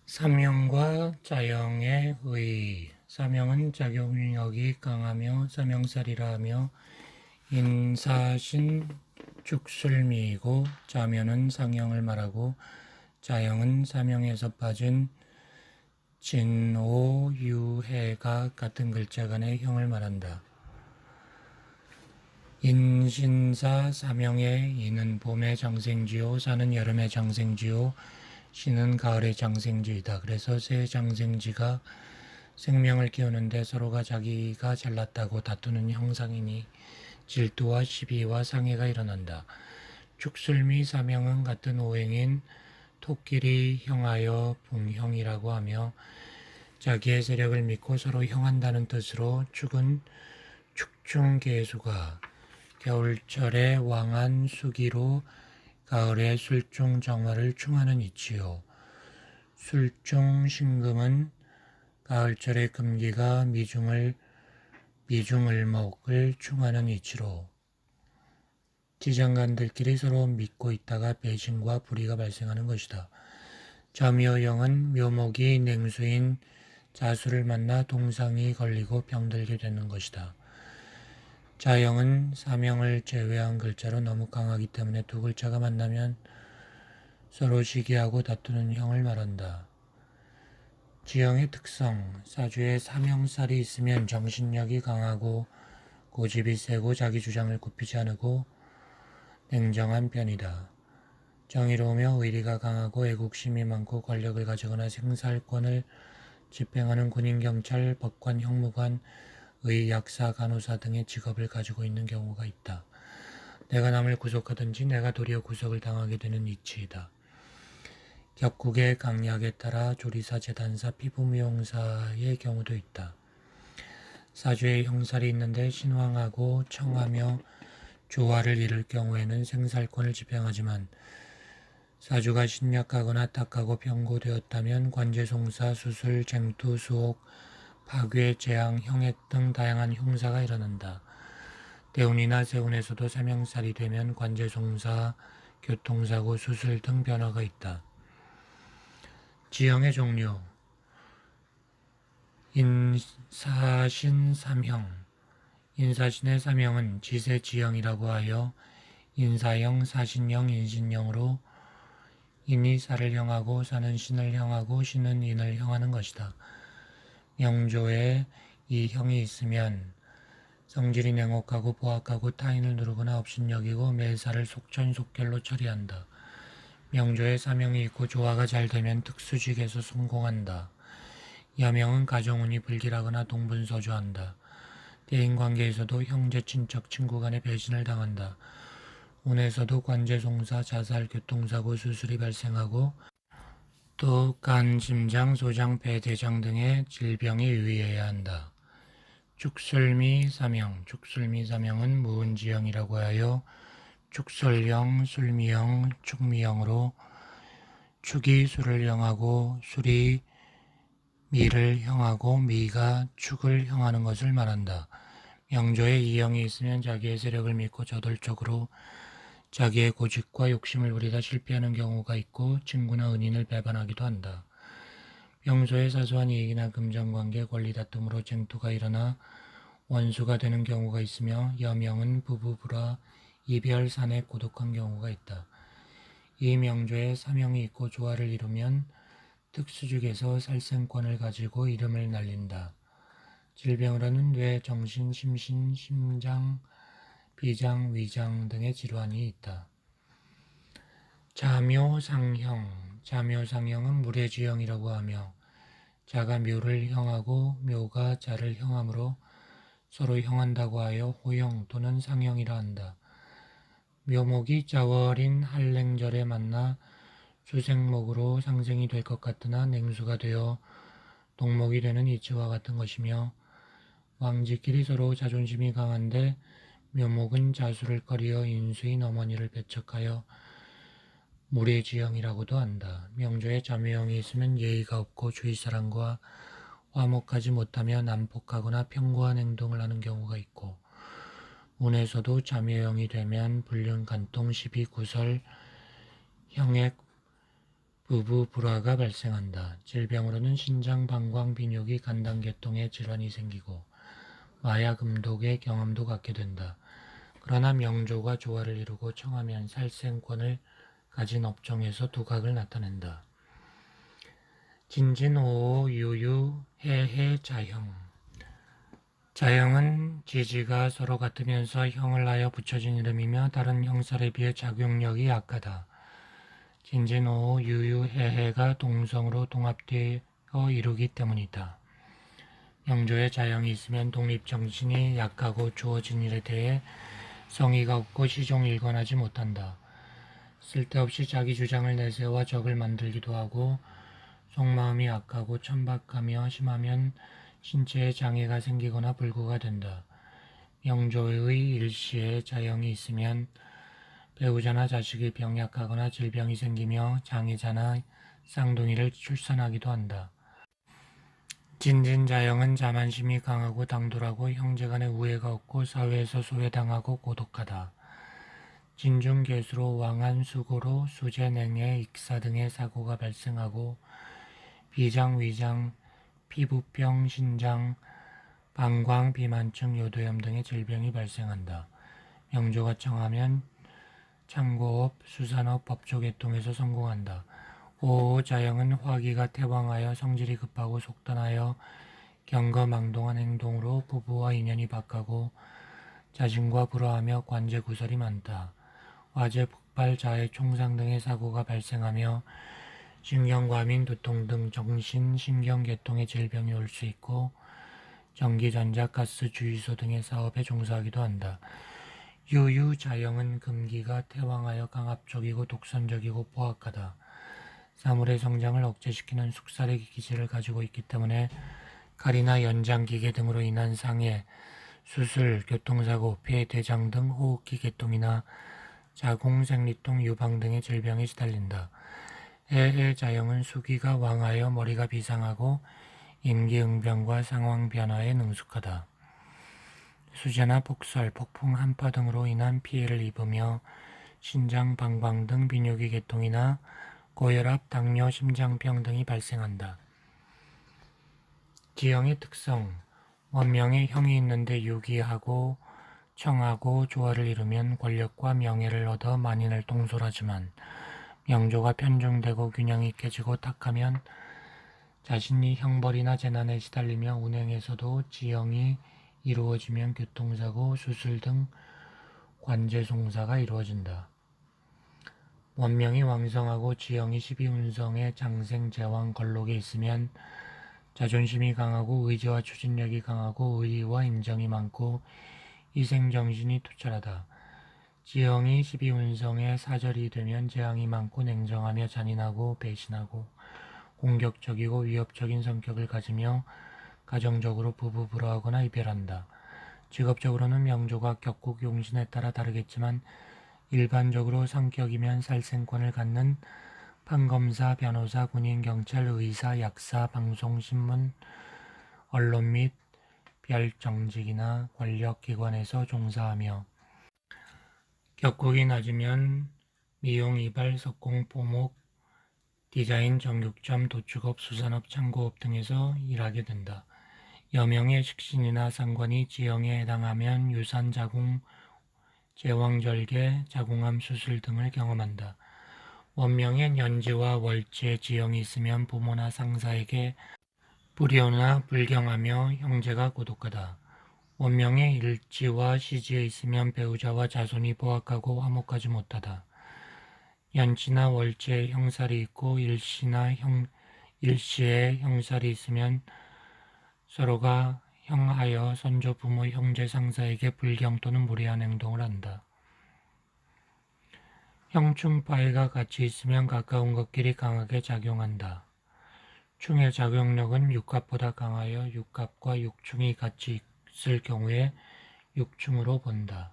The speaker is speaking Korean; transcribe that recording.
삼형과 자형의 의의. 삼형은 작용력이 강하며 삼형살이라 하며 인사신 죽술미이고, 자면은 상형을 말하고 자형은 삼형에서 빠진 진오유해가 같은 글자 간의 형을 말한다. 인신사 삼형의 인은 봄의 장생지요, 사는 여름의 장생지요, 시는 가을의 장생지이다. 그래서 새 장생지가 생명을 키우는데 서로가 자기가 잘났다고 다투는 형상이니 질투와 시비와 상해가 일어난다. 축술미 삼형은 같은 오행인 토끼리 형하여 붕형이라고 하며, 자기의 세력을 믿고 서로 형한다는 뜻으로 축은 축중계수가 겨울철에 왕한 수기로 가을에 술중정화를 충하는 이치요. 술중신금은 가을철에 금기가 미중을목을 충하는 이치로 지장간들끼리 서로 믿고 있다가 배신과 불의가 발생하는 것이다. 자묘형은 묘목이 냉수인 자수를 만나 동상이 걸리고 병들게 되는 것이다. 자형은 삼형을 제외한 글자로 너무 강하기 때문에 두 글자가 만나면 서로 시기하고 다투는 형을 말한다. 지형의 특성. 사주에 삼형살이 있으면 정신력이 강하고 고집이 세고 자기 주장을 굽히지 않고 냉정한 편이다. 정의로우며 의리가 강하고 애국심이 많고 권력을 가지거나 생살권을 집행하는 군인, 경찰, 법관, 형무관, 의, 약사, 간호사 등의 직업을 가지고 있는 경우가 있다. 내가 남을 구속하든지 내가 도리어 구속을 당하게 되는 이치이다. 격국의 강약에 따라 조리사, 재단사, 피부미용사의 경우도 있다. 사주에 형살이 있는데 신왕하고 청하며 조화를 이룰 경우에는 생살권을 집행하지만, 사주가 신약하거나 탁하고 병고되었다면 관제송사, 수술, 쟁투, 수옥, 파괴, 재앙, 형액 등 다양한 흉사가 일어난다. 대운이나 세운에서도 삼형살이 되면 관제송사, 교통사고, 수술 등 변화가 있다. 지형의 종류. 인사신 삼형. 인사신의 삼형은 지세지형이라고 하여 인사형, 사신형, 인신형으로 인이 사를 형하고 사는 신을 형하고 신은 인을 형하는 것이다. 명조에 이 형이 있으면 성질이 냉혹하고 포악하고 타인을 누르거나 업신여기고 매사를 속전속결로 처리한다. 명조에 사명이 있고 조화가 잘 되면 특수직에서 성공한다. 여명은 가정운이 불길하거나 동분서주한다. 대인관계에서도 형제, 친척, 친구 간의 배신을 당한다. 운에서도 관제송사, 자살, 교통사고, 수술이 발생하고 또 간, 심장, 소장, 폐, 대장 등의 질병이 유의해야 한다. 축술미 삼형. 축술미 삼형은 무은지형이라고 하여 축술형, 술미형, 축미형으로 축이 술을 형하고 술이 미를 형하고 미가 축을 형하는 것을 말한다. 명조에 이 형이 있으면 자기의 세력을 믿고 저돌적으로 자기의 고집과 욕심을 부리다 실패하는 경우가 있고 친구나 은인을 배반하기도 한다. 명소에 사소한 이익이나 금전관계, 권리 다툼으로 쟁투가 일어나 원수가 되는 경우가 있으며, 여명은 부부불화, 이별, 산액, 고독한 경우가 있다. 이 명조에 사명이 있고 조화를 이루면 특수직에서 살생권을 가지고 이름을 날린다. 질병으로는 뇌, 정신, 심신, 심장, 비장, 위장 등의 질환이 있다. 자묘상형. 자묘상형은 물의지형이라고 하며 자가 묘를 형하고 묘가 자를 형하므로 서로 형한다고 하여 호형 또는 상형이라 한다. 묘목이 자월인 한랭절에 만나 수생목으로 상생이 될 것 같으나 냉수가 되어 동목이 되는 이치와 같은 것이며, 왕지끼리 서로 자존심이 강한데 묘목은 자수를 꺼리어 인수인 어머니를 배척하여 무례지형이라고도 한다. 명조에 자묘형이 있으면 예의가 없고 주위 사람과 화목하지 못하며 난폭하거나 평고한 행동을 하는 경우가 있고, 운에서도 자묘형이 되면 불륜, 간통, 시비, 구설, 형액, 부부 불화가 발생한다. 질병으로는 신장, 방광, 비뇨기, 간담계통에 질환이 생기고 마약, 음독의 경험도 갖게 된다. 그러나 명조가 조화를 이루고 청하면 살생권을 가진 업종에서 두각을 나타낸다. 진진오오 유유 해해 자형. 자형은 지지가 서로 같으면서 형을 하여 붙여진 이름이며 다른 형살에 비해 작용력이 약하다. 진진오오 유유 해해가 동성으로 동합되어 이루기 때문이다. 명조에 자형이 있으면 독립정신이 약하고 주어진 일에 대해 성의가 없고 시종일관하지 못한다. 쓸데없이 자기 주장을 내세워 적을 만들기도 하고 속마음이 약하고 천박하며 심하면 신체에 장애가 생기거나 불구가 된다. 명조의 일시에 자형이 있으면 배우자나 자식이 병약하거나 질병이 생기며 장애자나 쌍둥이를 출산하기도 한다. 진진자형은 자만심이 강하고 당돌하고 형제간의 우애가 없고 사회에서 소외당하고 고독하다. 진중개수로 왕한 수고로 수재, 냉해, 익사 등의 사고가 발생하고 비장, 위장, 피부병, 신장, 방광, 비만증, 요도염 등의 질병이 발생한다. 명조가 청하면 창고업, 수산업, 법조계통에서 성공한다. 오호자형은 화기가 태왕하여 성질이 급하고 속단하여 경거망동한 행동으로 부부와 인연이 박하고 자신과 불화하며 관제구설이 많다. 화재, 폭발, 자해, 총상 등의 사고가 발생하며 신경과민, 두통 등 정신, 신경계통의 질병이 올 수 있고 전기, 전자, 가스, 주유소 등의 사업에 종사하기도 한다. 유유자형은 금기가 태왕하여 강압적이고 독선적이고 포악하다. 사물의 성장을 억제시키는 숙살의 기질을 가지고 있기 때문에 칼이나 연장기계 등으로 인한 상해, 수술, 교통사고, 폐, 대장 등 호흡기 계통이나 자궁, 생리통, 유방 등의 질병에 시달린다. 해해자형은 수기가 왕하여 머리가 비상하고 임기응변과 상황 변화에 능숙하다. 수재나 폭설, 폭풍, 한파 등으로 인한 피해를 입으며 신장, 방광 등 비뇨기 계통이나 고혈압, 당뇨, 심장병 등이 발생한다. 지형의 특성. 원명에 형이 있는데 유기하고 청하고 조화를 이루면 권력과 명예를 얻어 만인을 통솔하지만 명조가 편중되고 균형이 깨지고 탁하면 자신이 형벌이나 재난에 시달리며 운행에서도 지형이 이루어지면 교통사고, 수술 등 관제송사가 이루어진다. 원명이 왕성하고 지형이 12운성의 장생, 제왕, 걸록에 있으면 자존심이 강하고 의지와 추진력이 강하고 의의와 인정이 많고 희생정신이 투철하다. 지형이 12운성의 사절이 되면 재앙이 많고 냉정하며 잔인하고 배신하고 공격적이고 위협적인 성격을 가지며 가정적으로 부부 불화하거나 이별한다. 직업적으로는 명조가 격국 용신에 따라 다르겠지만 일반적으로 성격이면 살생권을 갖는 판검사, 변호사, 군인, 경찰, 의사, 약사, 방송, 신문, 언론 및 별정직이나 권력기관에서 종사하며 격국이 낮으면 미용, 이발, 석공, 포목, 디자인, 정육점, 도축업, 수산업, 창고업 등에서 일하게 된다. 여명의 식신이나 상관이 지형에 해당하면 유산, 자궁, 제왕절개, 자궁암 수술 등을 경험한다. 원명의 년지와 월지의 지형이 있으면 부모나 상사에게 불효나 불경하며 형제가 고독하다. 원명의 일지와 시지에 있으면 배우자와 자손이 포악하고 화목하지 못하다. 연지나 월지에 형살이 있고 일시에 형살이 있으면 서로가 형하여 선조, 부모, 형제, 상사에게 불경 또는 무례한 행동을 한다. 형충파해가 같이 있으면 가까운 것끼리 강하게 작용한다. 충의 작용력은 육갑보다 강하여 육갑과 육충이 같이 있을 경우에 육충으로 본다.